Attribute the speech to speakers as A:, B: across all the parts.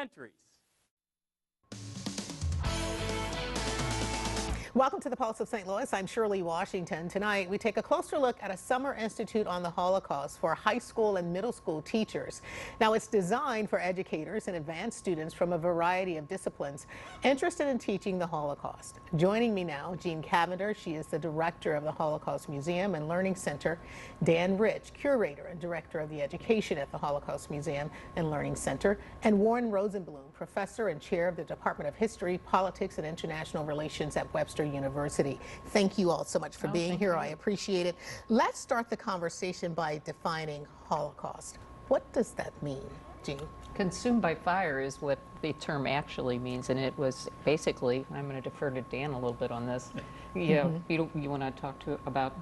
A: documentaries.
B: Welcome to the Pulse of St. Louis. I'm Shirley Washington. Tonight, we take a closer look at a summer institute on the Holocaust for high school and middle school teachers. Now, it's designed for educators and advanced students from a variety of disciplines interested in teaching the Holocaust. Joining me now, Jean Cavender. She is the director of the Holocaust Museum and Learning Center. Dan Rich, curator and director of the education at the Holocaust Museum and Learning Center. And Warren Rosenblum, professor and chair of the Department of History, Politics, and International Relations at Webster University. Thank you all so much for being here. I appreciate it. Let's start the conversation by defining Holocaust. What does that mean, Jean?
C: Consumed by fire is what the term actually means, and it was basically, I'm going to defer to Dan a little bit on this. Yeah, you want to talk about?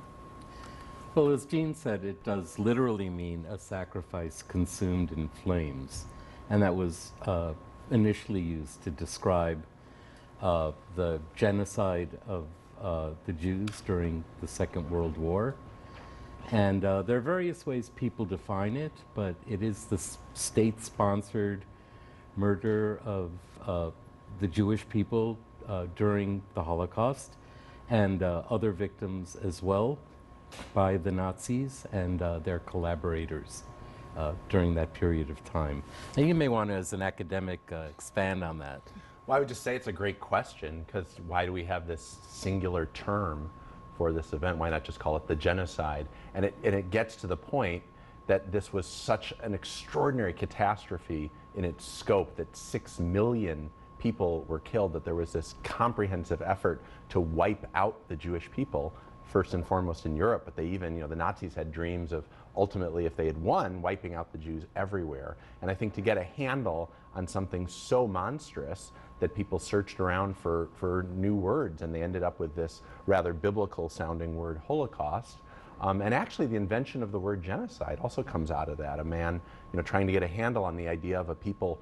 D: Well, as Jean said, it does literally mean a sacrifice consumed in flames, and that was initially used to describe the genocide of the Jews during the Second World War. And there are various ways people define it, but it is the state-sponsored murder of the Jewish people during the Holocaust and other victims as well by the Nazis and their collaborators during that period of time. And you may want to, as an academic, expand on that.
E: Well, I would just say it's a great question, because why do we have this singular term for this event? Why not just call it the genocide? And it gets to the point that this was such an extraordinary catastrophe in its scope that 6 million people were killed, that there was this comprehensive effort to wipe out the Jewish people, first and foremost in Europe, but they even, the Nazis had dreams of ultimately, if they had won, wiping out the Jews everywhere. And I think to get a handle on something so monstrous that people searched around for new words, and they ended up with this rather biblical sounding word, Holocaust. And actually the invention of the word genocide also comes out of that. A man trying to get a handle on the idea of a people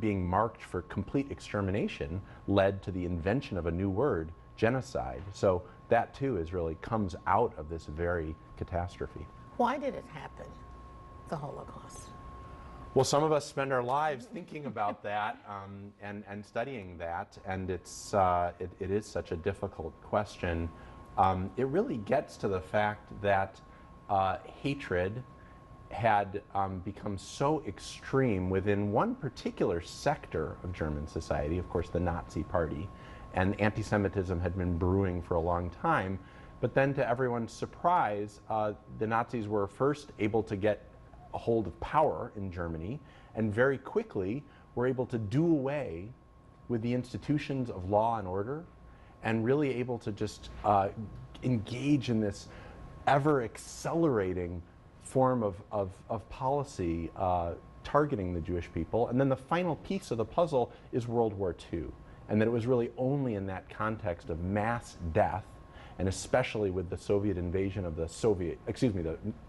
E: being marked for complete extermination led to the invention of a new word, genocide. So that too comes out of this very catastrophe.
B: Why did it happen, the Holocaust?
E: Well, some of us spend our lives thinking about that and studying that, and it is such a difficult question. It really gets to the fact that hatred had become so extreme within one particular sector of German society, of course the Nazi Party, and anti-Semitism had been brewing for a long time. But then, to everyone's surprise, the Nazis were first able to get a hold of power in Germany, and very quickly were able to do away with the institutions of law and order, and really able to just engage in this ever accelerating form of policy targeting the Jewish people. And then the final piece of the puzzle is World War II, and that it was really only in that context of mass death, and especially with the Soviet invasion of the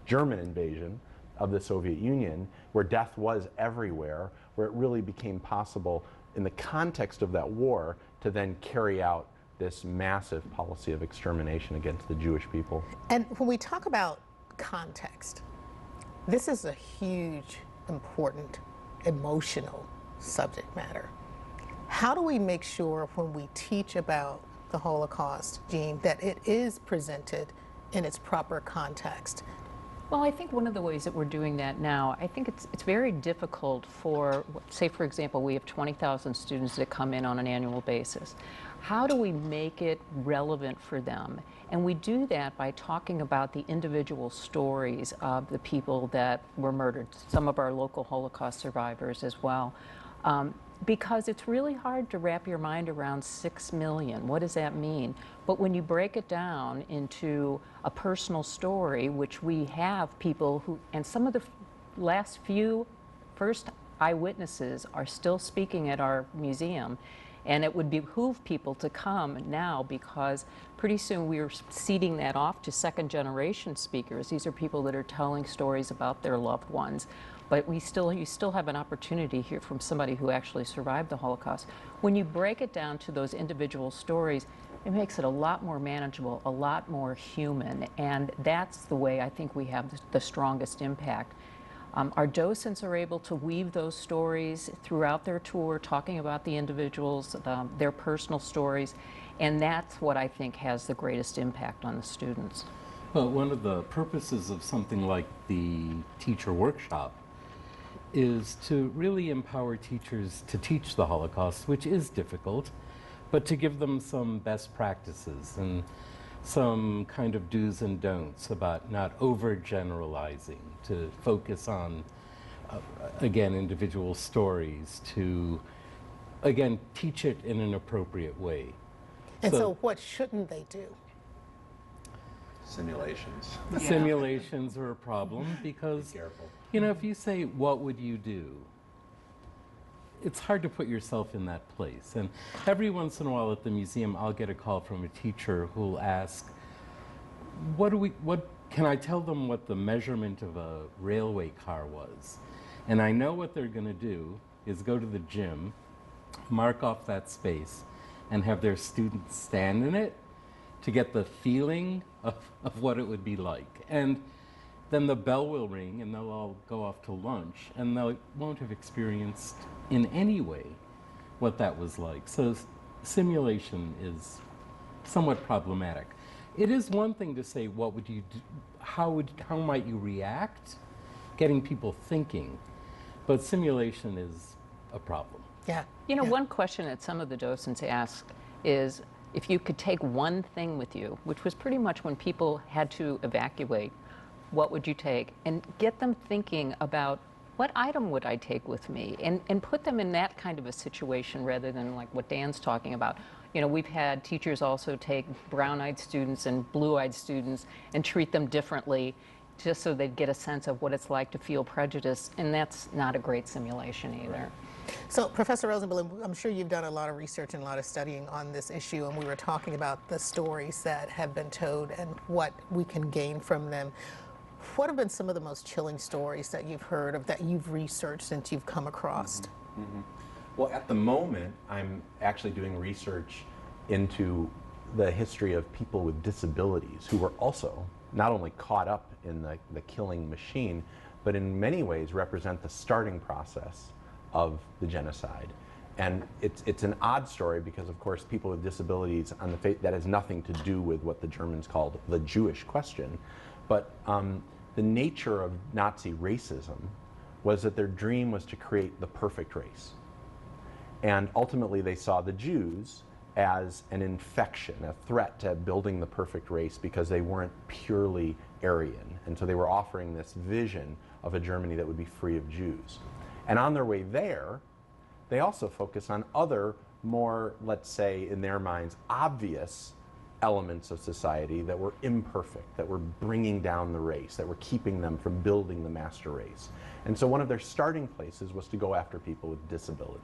E: German invasion of the Soviet Union, where death was everywhere, where it really became possible in the context of that war to then carry out this massive policy of extermination against the Jewish people.
B: And when we talk about context, this is a huge, important, emotional subject matter. How do we make sure when we teach about the Holocaust, Jean, that it is presented in its proper context?
C: Well, I think one of the ways that we're doing that now, I think it's very difficult for, say for example, we have 20,000 students that come in on an annual basis. How do we make it relevant for them? And we do that by talking about the individual stories of the people that were murdered, some of our local Holocaust survivors as well. Because it's really hard to wrap your mind around 6 million. What does that mean? But when you break it down into a personal story, which we have people who, and some of the last few first eyewitnesses are still speaking at our museum, and it would behoove people to come now, because pretty soon we're ceding that off to second-generation speakers. These are people that are telling stories about their loved ones. But you still have an opportunity here from somebody who actually survived the Holocaust. When you break it down to those individual stories, it makes it a lot more manageable, a lot more human, and that's the way I think we have the strongest impact. Our docents are able to weave those stories throughout their tour, talking about the individuals, their personal stories, and that's what I think has the greatest impact on the students.
D: Well, one of the purposes of something like the teacher workshop is to really empower teachers to teach the Holocaust, which is difficult, but to give them some best practices and some kind of do's and don'ts about not overgeneralizing, to focus on, again, individual stories, to, again, teach it in an appropriate way.
B: And so what shouldn't they do?
E: Simulations.
D: Simulations are a problem because,
E: Be careful.
D: you know, if you say, what would you do? It's hard to put yourself in that place. And every once in a while at the museum, I'll get a call from a teacher who'll ask, can I tell them what the measurement of a railway car was? And I know what they're going to do is go to the gym, mark off that space, and have their students stand in it to get the feeling of what it would be like. And then the bell will ring and they'll all go off to lunch and they won't have experienced in any way what that was like. So simulation is somewhat problematic. It is one thing to say, what would you do? How might you react? Getting people thinking. But simulation is a problem.
B: Yeah.
C: You know, one question that some of the docents ask is, if you could take one thing with you, which was pretty much when people had to evacuate, what would you take? And get them thinking about, what item would I take with me? And put them in that kind of a situation rather than like what Dan's talking about. You know, we've had teachers also take brown-eyed students and blue-eyed students and treat them differently just so they'd get a sense of what it's like to feel prejudice, and that's not a great simulation either.
B: So, Professor Rosenblum, I'm sure you've done a lot of research and a lot of studying on this issue, and we were talking about the stories that have been told and what we can gain from them. What have been some of the most chilling stories that you've heard of, that you've researched since you've come across?
E: Well, at the moment, I'm actually doing research into the history of people with disabilities who were also not only caught up in the killing machine, but in many ways represent the starting process of the genocide. And it's an odd story because, of course, people with disabilities on the that has nothing to do with what the Germans called the Jewish question. But the nature of Nazi racism was that their dream was to create the perfect race. And ultimately they saw the Jews as an infection, a threat to building the perfect race because they weren't purely Aryan. And so they were offering this vision of a Germany that would be free of Jews. And on their way there, they also focus on other more, let's say, in their minds, obvious elements of society that were imperfect, that were bringing down the race, that were keeping them from building the master race. And so one of their starting places was to go after people with disabilities.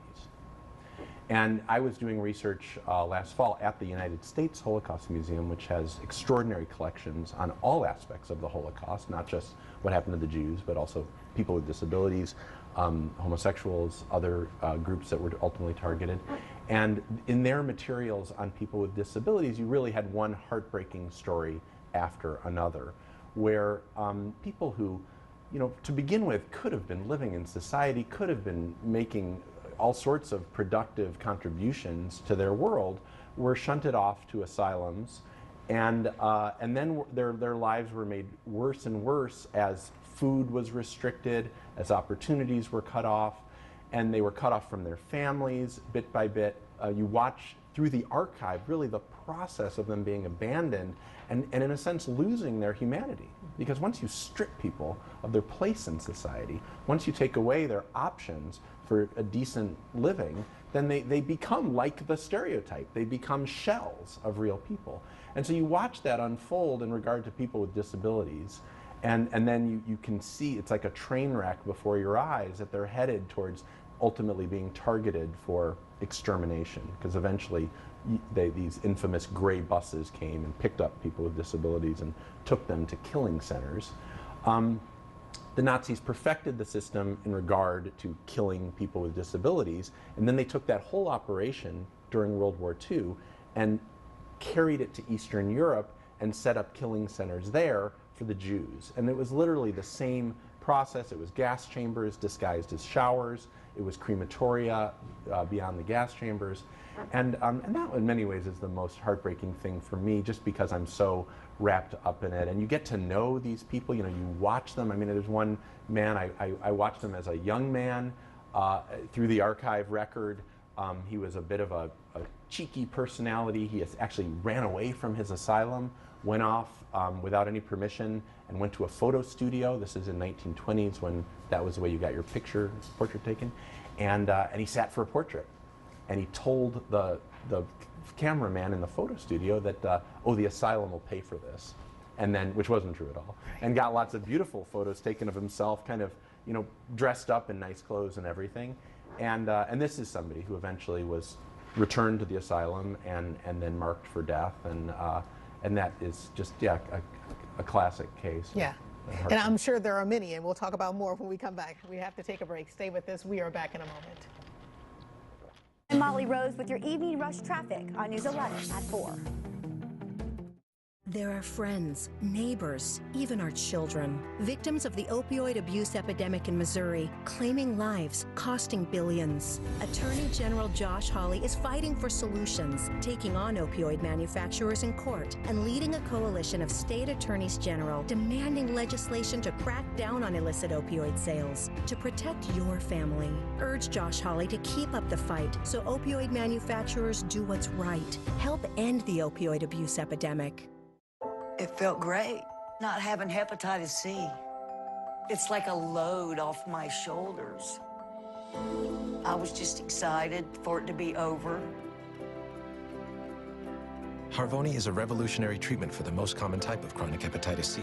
E: And I was doing research last fall at the United States Holocaust Museum, which has extraordinary collections on all aspects of the Holocaust, not just what happened to the Jews, but also people with disabilities, homosexuals, other groups that were ultimately targeted. And in their materials on people with disabilities, you really had one heartbreaking story after another, where people who, you know, to begin with, could have been living in society, could have been making all sorts of productive contributions to their world, were shunted off to asylums, and then their lives were made worse and worse as food was restricted, as opportunities were cut off, and they were cut off from their families bit by bit. You watch through the archive really the process of them being abandoned and in a sense losing their humanity. Because once you strip people of their place in society, once you take away their options for a decent living, then they become like the stereotype. They become shells of real people. And so you watch that unfold in regard to people with disabilities, and then you can see it's like a train wreck before your eyes that they're headed towards ultimately being targeted for extermination, because eventually these infamous gray buses came and picked up people with disabilities and took them to killing centers. The Nazis perfected the system in regard to killing people with disabilities, and then they took that whole operation during World War II and carried it to Eastern Europe and set up killing centers there for the Jews. And it was literally the same process. It was gas chambers disguised as showers. It was crematoria beyond the gas chambers. And that in many ways is the most heartbreaking thing for me, just because I'm so wrapped up in it. And you get to know these people, you know, you watch them. I mean, there's one man, I watched him as a young man through the archive record. He was a bit of a cheeky personality. He actually ran away from his asylum, went off without any permission, and went to a photo studio. This is in 1920s when that was the way you got your portrait taken. And he sat for a portrait. And he told the cameraman in the photo studio that, oh, the asylum will pay for this. And then, which wasn't true at all. And got lots of beautiful photos taken of himself, kind of, you know, dressed up in nice clothes and everything. And this is somebody who eventually was returned to the asylum and then marked for death. And that is just, yeah, a classic case.
B: Yeah. And I'm sure there are many, and we'll talk about more when we come back. We have to take a break. Stay with us. We are back in a moment.
A: I'm Molly Rose with your evening rush traffic on News 11 at 4.
F: There are friends, neighbors, even our children, victims of the opioid abuse epidemic in Missouri, claiming lives, costing billions. Attorney General Josh Hawley is fighting for solutions, taking on opioid manufacturers in court, and leading a coalition of state attorneys general demanding legislation to crack down on illicit opioid sales. To protect your family, urge Josh Hawley to keep up the fight so opioid manufacturers do what's right. Help end the opioid abuse epidemic.
G: It felt great, not having hepatitis C. It's like a load off my shoulders. I was just excited for it to be over.
H: Harvoni is a revolutionary treatment for the most common type of chronic hepatitis C.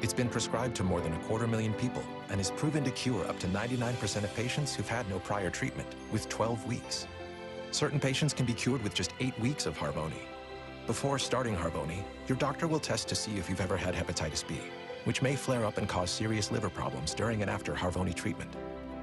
H: It's been prescribed to more than 250,000 people and is proven to cure up to 99% of patients who've had no prior treatment, with 12 weeks. Certain patients can be cured with just 8 weeks of Harvoni. Before starting Harvoni, your doctor will test to see if you've ever had hepatitis B, which may flare up and cause serious liver problems during and after Harvoni treatment.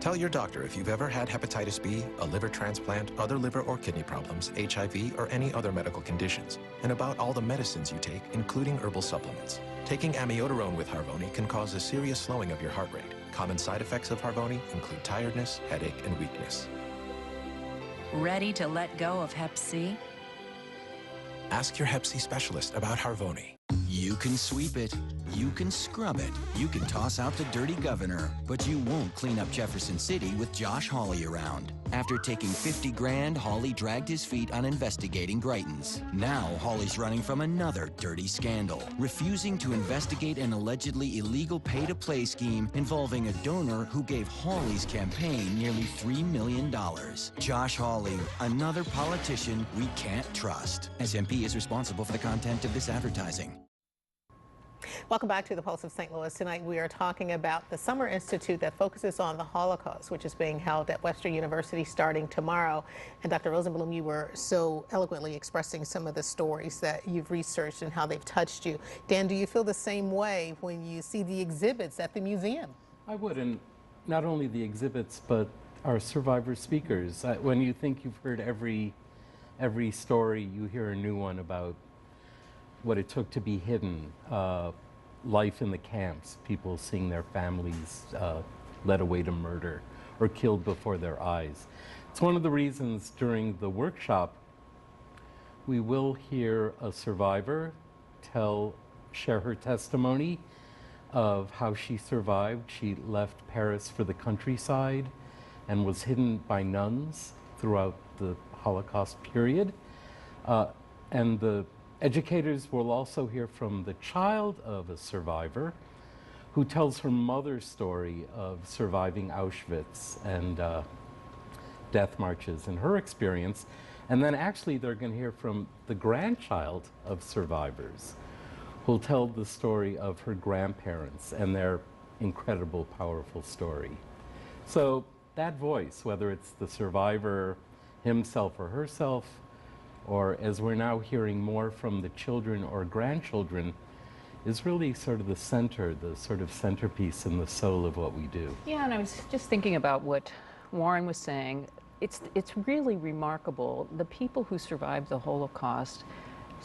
H: Tell your doctor if you've ever had hepatitis B, a liver transplant, other liver or kidney problems, HIV, or any other medical conditions, and about all the medicines you take, including herbal supplements. Taking amiodarone with Harvoni can cause a serious slowing of your heart rate. Common side effects of Harvoni include tiredness, headache, and weakness.
I: Ready to let go of Hep C?
H: Ask your Hep C specialist about Harvoni.
J: You can sweep it, you can scrub it, you can toss out the dirty governor, but you won't clean up Jefferson City with Josh Hawley around. After taking 50 grand, Hawley dragged his feet on investigating Greitens. Now Hawley's running from another dirty scandal, refusing to investigate an allegedly illegal pay-to-play scheme involving a donor who gave Hawley's campaign nearly $3 million. Josh Hawley, another politician we can't trust. SMP is responsible for the content of this advertising.
B: Welcome back to the Pulse of St. Louis. Tonight we are talking about the Summer Institute that focuses on the Holocaust, which is being held at Webster University starting tomorrow. And Dr. Rosenblum, you were so eloquently expressing some of the stories that you've researched and how they've touched you. Dan, do you feel the same way when you see the exhibits at the museum?
D: I would, and not only the exhibits, but our survivor speakers. When you think you've heard every story, you hear a new one about what it took to be hidden, life in the camps, people seeing their families led away to murder or killed before their eyes. It's one of the reasons during the workshop we will hear a survivor share her testimony of how she survived. She left Paris for the countryside and was hidden by nuns throughout the Holocaust period. And the educators will also hear from the child of a survivor who tells her mother's story of surviving Auschwitz and death marches and her experience. And then actually they're going to hear from the grandchild of survivors who'll tell the story of her grandparents and their incredible, powerful story. So that voice, whether it's the survivor himself or herself, or as we're now hearing more from the children or grandchildren, is really sort of the center, the sort of centerpiece and the soul of what we do.
C: Yeah, and I was just thinking about what Warren was saying. It's really remarkable. The people who survived the Holocaust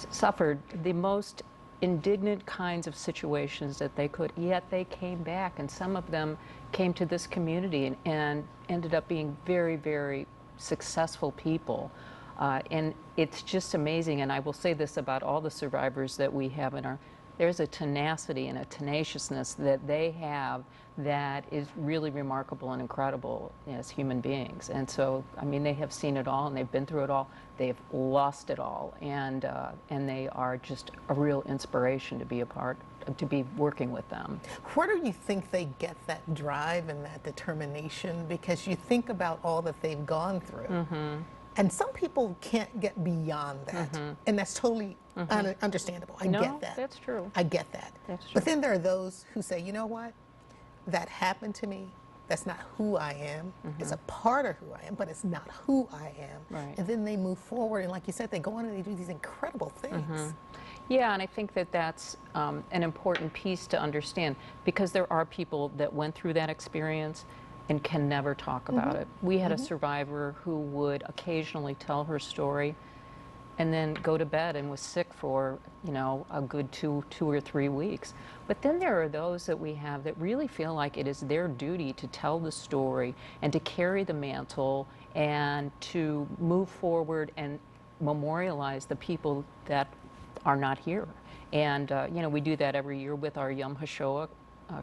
C: suffered the most indignant kinds of situations that they could, yet they came back, and some of them came to this community and ended up being very, very successful people. And it's just amazing, and I will say this about all the survivors that we have in our, there's a tenacity and a tenaciousness that they have that is really remarkable and incredible as human beings. And so, I mean, they have seen it all and they've been through it all. They've lost it all, and they are just a real inspiration to be a part, to be working with them.
B: Where do you think they get that drive and that determination? Because you think about all that they've gone through. And some people can't get beyond that, and that's totally understandable. I get that.
C: That's true.
B: I get that.
C: That's true.
B: But then there are those who say, you know what, that happened to me. That's not who I am. It's a part of who I am, but it's not who I am.
C: Right.
B: And then they move forward, and like you said, they go on and they do these incredible things.
C: Yeah, and I think that that's an important piece to understand, because there are people that went through that experience and can never talk about it. We had a survivor who would occasionally tell her story and then go to bed and was sick for, you know, a good two or 3 weeks. But then there are those that we have that really feel like it is their duty to tell the story and to carry the mantle and to move forward and memorialize the people that are not here. And, you know, we do that every year with our Yom HaShoah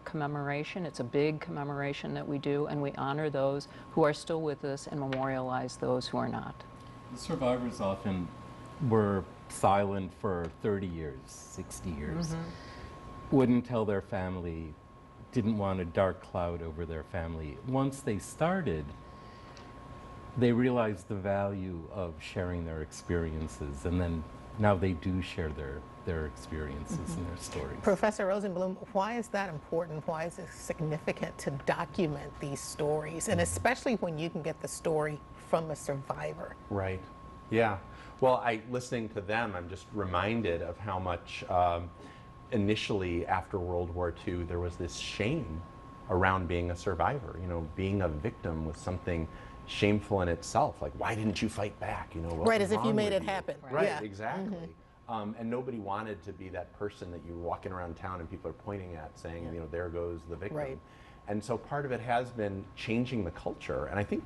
C: commemoration. It's a big commemoration that we do, and we honor those who are still with us and memorialize those who are not.
D: The survivors often were silent for 30 years, 60 years, wouldn't tell their family, didn't want a dark cloud over their family. Once they started, they realized the value of sharing their experiences, and then now they do share their experiences and their stories.
B: Professor Rosenblum, why is that important? Why is it significant to document these stories, and especially when you can get the story from a survivor?
E: Right. Yeah. Well, listening to them, I'm just reminded of how much initially after World War II there was this shame around being a survivor. You know, being a victim was something shameful in itself. Like, why didn't you fight back? You know, what
B: right,
E: was
B: as if you
E: wrong
B: made
E: with
B: it happen.
E: Right,
B: Yeah.
E: exactly. And nobody wanted to be that person that you're walking around town and people are pointing at saying, you know, there goes the victim.
B: Right.
E: And so part of it has been changing the culture. And I think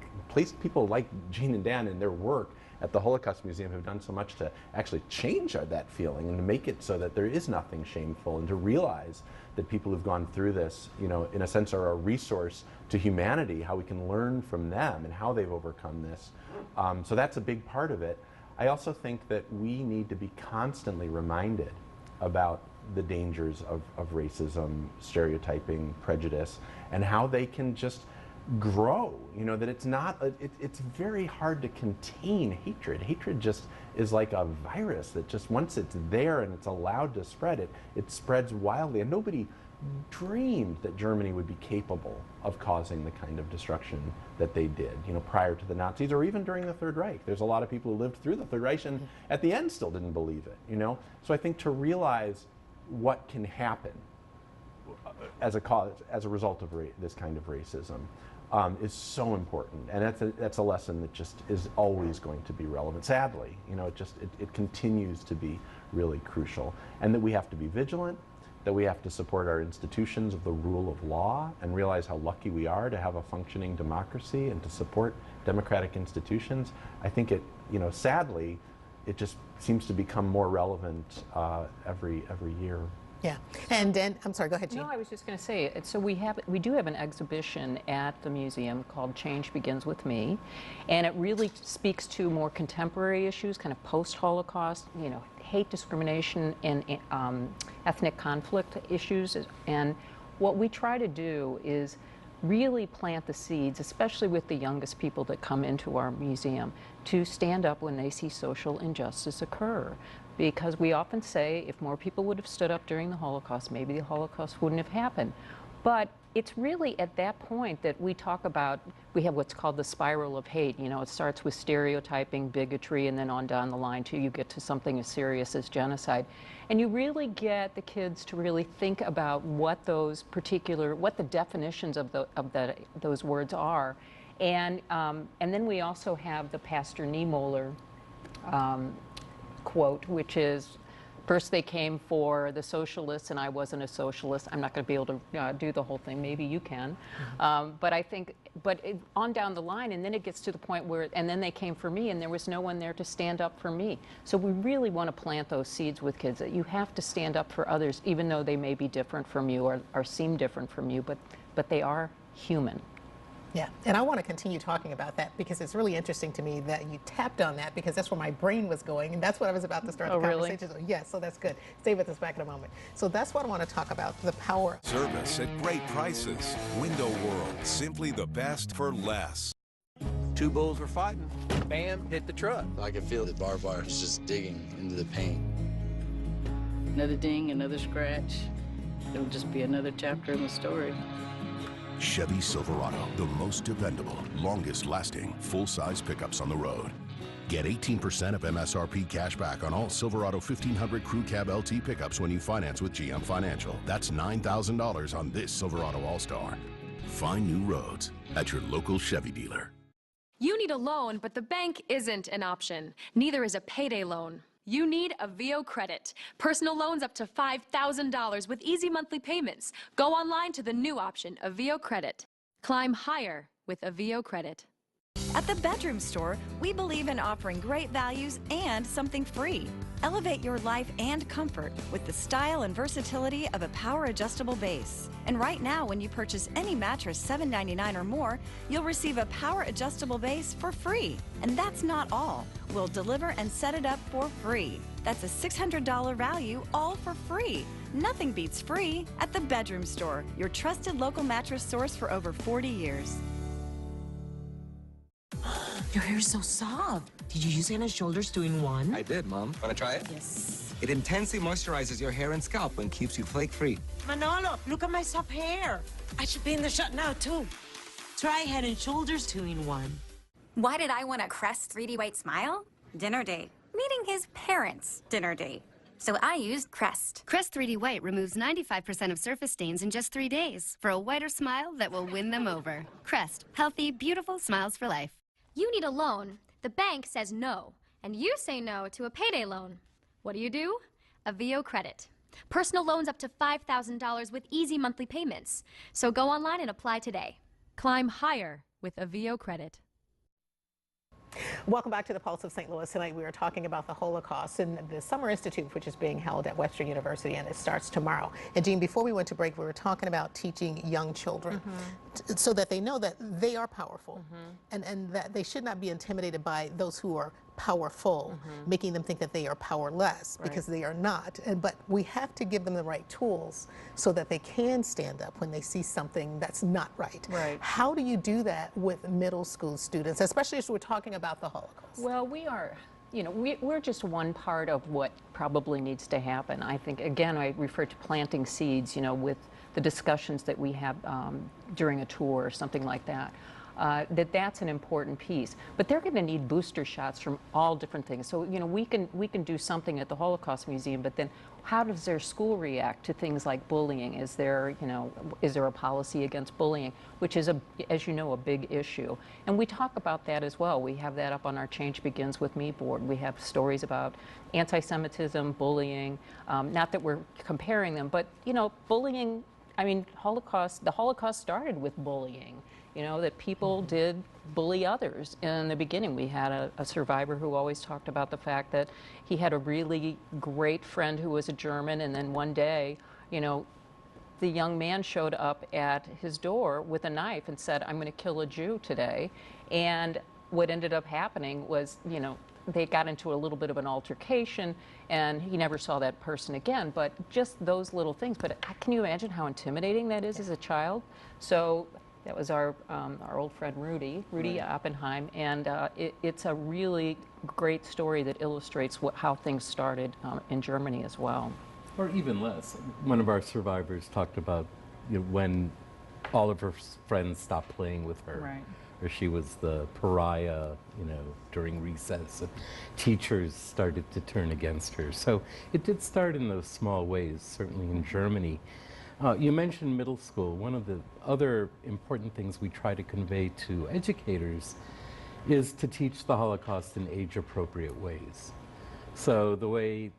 E: people like Jean and Dan and their work at the Holocaust Museum have done so much to actually change that feeling and to make it so that there is nothing shameful, and to realize that people who've gone through this, you know, in a sense are a resource to humanity, how we can learn from them and how they've overcome this. So that's a big part of it. I also think that we need to be constantly reminded about the dangers of racism, stereotyping, prejudice, and how they can just grow. You know, that it's not, it's very hard to contain hatred. Hatred just is like a virus that just, once it's there and it's allowed to spread, it spreads wildly. And nobody dreamed that Germany would be capable of causing the kind of destruction that they did, you know, prior to the Nazis or even during the Third Reich. There's a lot of people who lived through the Third Reich and at the end still didn't believe it, you know? So I think to realize what can happen as a result of this kind of racism is so important, and that's a lesson that just is always going to be relevant. Sadly, you know, it continues to be really crucial, and that we have to be vigilant, that we have to support our institutions of the rule of law and realize how lucky we are to have a functioning democracy and to support democratic institutions. I think it, you know, sadly, it just seems to become more relevant every year.
B: Yeah, and then, I'm sorry, go ahead, Jean.
C: No, I was just going to say, so we do have an exhibition at the museum called Change Begins With Me, and it really speaks to more contemporary issues, kind of post-Holocaust, you know, hate, discrimination, and ethnic conflict issues. And what we try to do is really plant the seeds, especially with the youngest people that come into our museum, to stand up when they see social injustice occur. Because we often say, if more people would have stood up during the Holocaust, maybe the Holocaust wouldn't have happened. But it's really at that point that we talk about, we have what's called the spiral of hate. You know, it starts with stereotyping, bigotry, and then on down the line till you get to something as serious as genocide. And you really get the kids to really think about what those what the definitions of those words are. And then we also have the Pastor Niemöller quote, which is, First they came for the socialists, and I wasn't a socialist. I'm not going to be able to do the whole thing. Maybe you can. But I think, on down the line, and then it gets to the point where, and then they came for me, and there was no one there to stand up for me. So we really want to plant those seeds with kids that you have to stand up for others, even though they may be different from you or seem different from you, but they are human.
B: Yeah, and I want to continue talking about that because it's really interesting to me that you tapped on that because that's where my brain was going and that's what I was about to start the conversation. So, yes, so that's good. Stay with us back in a moment. So that's what I want to talk about, the power.
K: Service at great prices. Window World, simply the best for less.
L: Two bulls were fighting. Bam, hit the truck.
M: I could feel the barbed wire was just digging into the paint.
N: Another ding, another scratch. It'll just be another chapter in the story.
K: Chevy Silverado, the most dependable, longest-lasting, full-size pickups on the road. Get 18% of MSRP cash back on all Silverado 1500 Crew Cab LT pickups when you finance with GM Financial. That's $9,000 on this Silverado All-Star. Find new roads at your local Chevy dealer.
O: You need a loan, but the bank isn't an option. Neither is a payday loan. You need a VO credit. Personal loans up to $5,000 with easy monthly payments. Go online to the new option, a VO credit. Climb higher with a VO credit.
P: At the Bedroom Store, we believe in offering great values and something free. Elevate your life and comfort with the style and versatility of a power adjustable base. And right now, when you purchase any mattress $7.99 or more, you'll receive a power adjustable base for free. And that's not all. We'll deliver and set it up for free. That's a $600 value, all for free. Nothing beats free at the Bedroom Store, your trusted local mattress source for over 40 years.
Q: Your hair is so soft. Did you use Head & Shoulders 2-in-1?
R: I did, Mom. Want to try it?
Q: Yes.
R: It intensely moisturizes your hair and scalp and keeps you flake-free.
Q: Manolo, look at my soft hair. I should be in the shot now, too. Try Head & Shoulders 2-in-1.
S: Why did I want a Crest 3D White Smile? Dinner date. Meeting his parents' dinner date. So I used Crest.
T: Crest 3D White removes 95% of surface stains in just 3 days for a whiter smile that will win them over. Crest. Healthy, beautiful smiles for life.
O: You need a loan. The bank says no. And you say no to a payday loan. What do? A VO credit. Personal loans up to $5,000 with easy monthly payments. So go online and apply today. Climb higher with a VO credit.
B: Welcome back to the Pulse of St. Louis. Tonight we are talking about the Holocaust and the Summer Institute, which is being held at Webster University, and it starts tomorrow. And Jean, before we went to break, we were talking about teaching young children so that they know that they are powerful and that they should not be intimidated by those who are powerful, making them think that they are powerless because they are not. But we have to give them the right tools so that they can stand up when they see something that's not right. How do you do that with middle school students, especially as we're talking about the Holocaust?
C: Well, we are, we're just one part of what probably needs to happen. I think, again, I refer to planting seeds, with the discussions that we have during a tour or something like that. That's an important piece. But they're going to need booster shots from all different things. So, we can do something at the Holocaust Museum, but then how does their school react to things like bullying? Is there, is there a policy against bullying, which is, as you know, a big issue. And we talk about that as well. We have that up on our Change Begins With Me board. We have stories about anti-Semitism, bullying, not that we're comparing them, but, bullying, the Holocaust started with bullying. That people did bully others. In the beginning, we had a survivor who always talked about the fact that he had a really great friend who was a German, and then one day, the young man showed up at his door with a knife and said, "I'm going to kill a Jew today." And what ended up happening was, they got into a little bit of an altercation, and he never saw that person again. But just those little things. But can you imagine how intimidating that is as a child? So that was our old friend Rudy Oppenheim, and it's a really great story that illustrates how things started in Germany as well.
D: Or even less. One of our survivors talked about when all of her friends stopped playing with her, or she was the pariah, during recess, and teachers started to turn against her. So it did start in those small ways, certainly in Germany. You mentioned middle school. One of the other important things we try to convey to educators is to teach the Holocaust in age-appropriate ways. So the way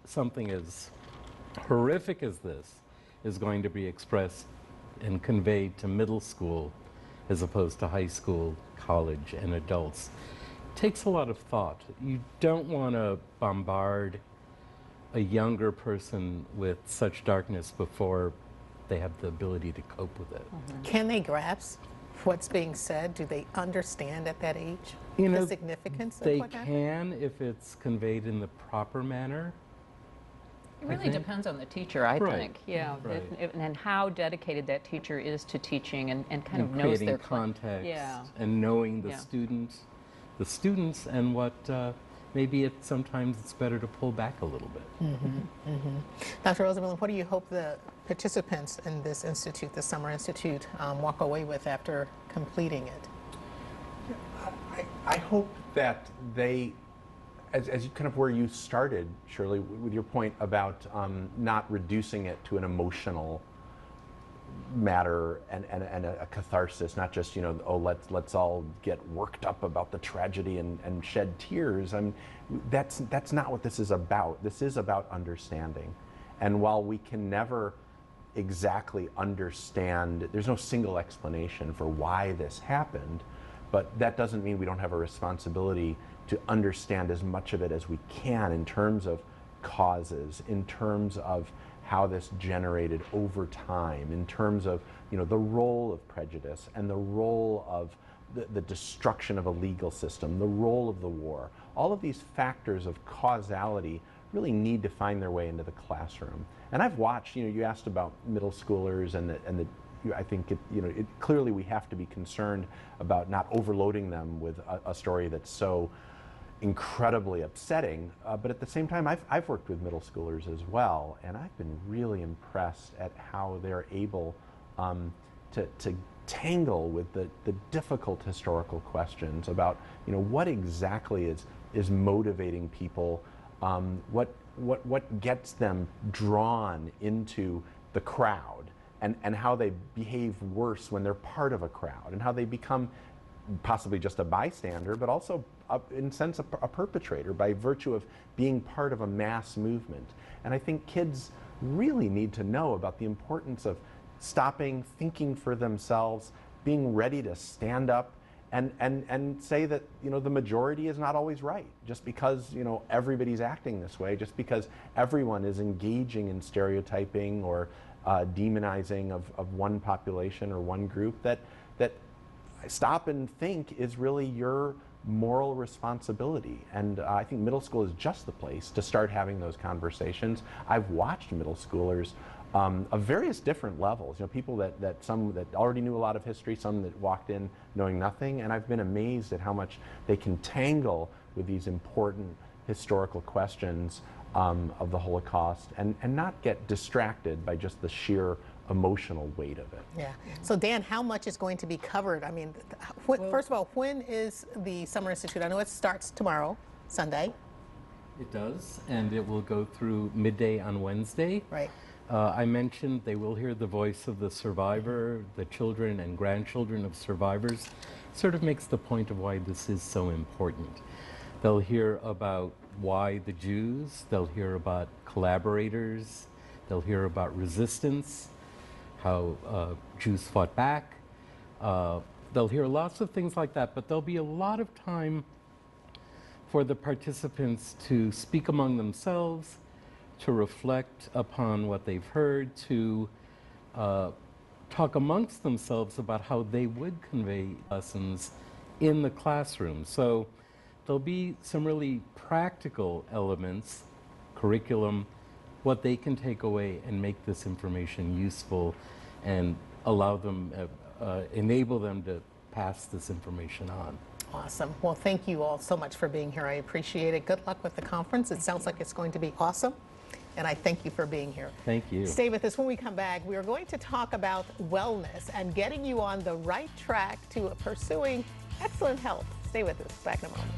D: something as horrific as this is going to be expressed and conveyed to middle school as opposed to high school, college, and adults, takes a lot of thought. You don't want to bombard a younger person with such darkness before they have the ability to cope with it.
B: Can they grasp what's being said? Do they understand at that age the significance of what happened?
D: They can if it's conveyed in the proper manner.
C: It really depends on the teacher, I
D: Right.
C: think. Yeah,
D: Right.
C: and how dedicated that teacher is to teaching and kind of knows
D: creating
C: their
D: context
C: Yeah.
D: and knowing the
C: Yeah.
D: students and what maybe sometimes it's better to pull back a little bit.
B: Dr. Rosenblum, what do you hope the participants in this institute, the Summer Institute, walk away with after completing it?
E: I hope that they, as you kind of where you started, Shirley, with your point about not reducing it to an emotional matter and a catharsis, not just, oh, let's all get worked up about the tragedy and shed tears. I mean, that's not what this is about. This is about understanding. And while we can never exactly understand, there's no single explanation for why this happened, but that doesn't mean we don't have a responsibility to understand as much of it as we can in terms of causes, in terms of how this generated over time, in terms of the role of prejudice and the role of the destruction of a legal system, the role of the war. All of these factors of causality really need to find their way into the classroom. And I've watched, you asked about middle schoolers I think clearly we have to be concerned about not overloading them with a story that's so incredibly upsetting, but at the same time, I've worked with middle schoolers as well, and I've been really impressed at how they're able to tangle with the difficult historical questions about what exactly is motivating people, what gets them drawn into the crowd, and how they behave worse when they're part of a crowd, and how they become possibly just a bystander, but also in a sense a perpetrator by virtue of being part of a mass movement. And I think kids really need to know about the importance of stopping, thinking for themselves, being ready to stand up and say that the majority is not always right, just because everybody's acting this way, just because everyone is engaging in stereotyping or demonizing of one population or one group, that stop and think is really your moral responsibility. And I think middle school is just the place to start having those conversations. I've watched middle schoolers of various different levels, people some that already knew a lot of history, some that walked in knowing nothing, and I've been amazed at how much they can tangle with these important historical questions of the Holocaust and not get distracted by just the sheer emotional weight of it.
B: Yeah. So Dan, how much is going to be covered? I mean, first of all, when is the Summer Institute? I know it starts tomorrow, Sunday.
D: It does, and it will go through midday on Wednesday.
B: Right.
D: I mentioned they will hear the voice of the survivor, the children and grandchildren of survivors. Sort of makes the point of why this is so important. They'll hear about why the Jews, they'll hear about collaborators, they'll hear about resistance, how Jews fought back. They'll hear lots of things like that, but there'll be a lot of time for the participants to speak among themselves, to reflect upon what they've heard, to talk amongst themselves about how they would convey lessons in the classroom. So there'll be some really practical elements, curriculum, what they can take away and make this information useful and allow them, enable them to pass this information on.
B: Awesome. Well, thank you all so much for being here. I appreciate it. Good luck with the conference. It sounds like it's going to be awesome. And I thank you for being here.
D: Thank you.
B: Stay with us. When we come back, we are going to talk about wellness and getting you on the right track to pursuing excellent health. Stay with us. Back in a moment.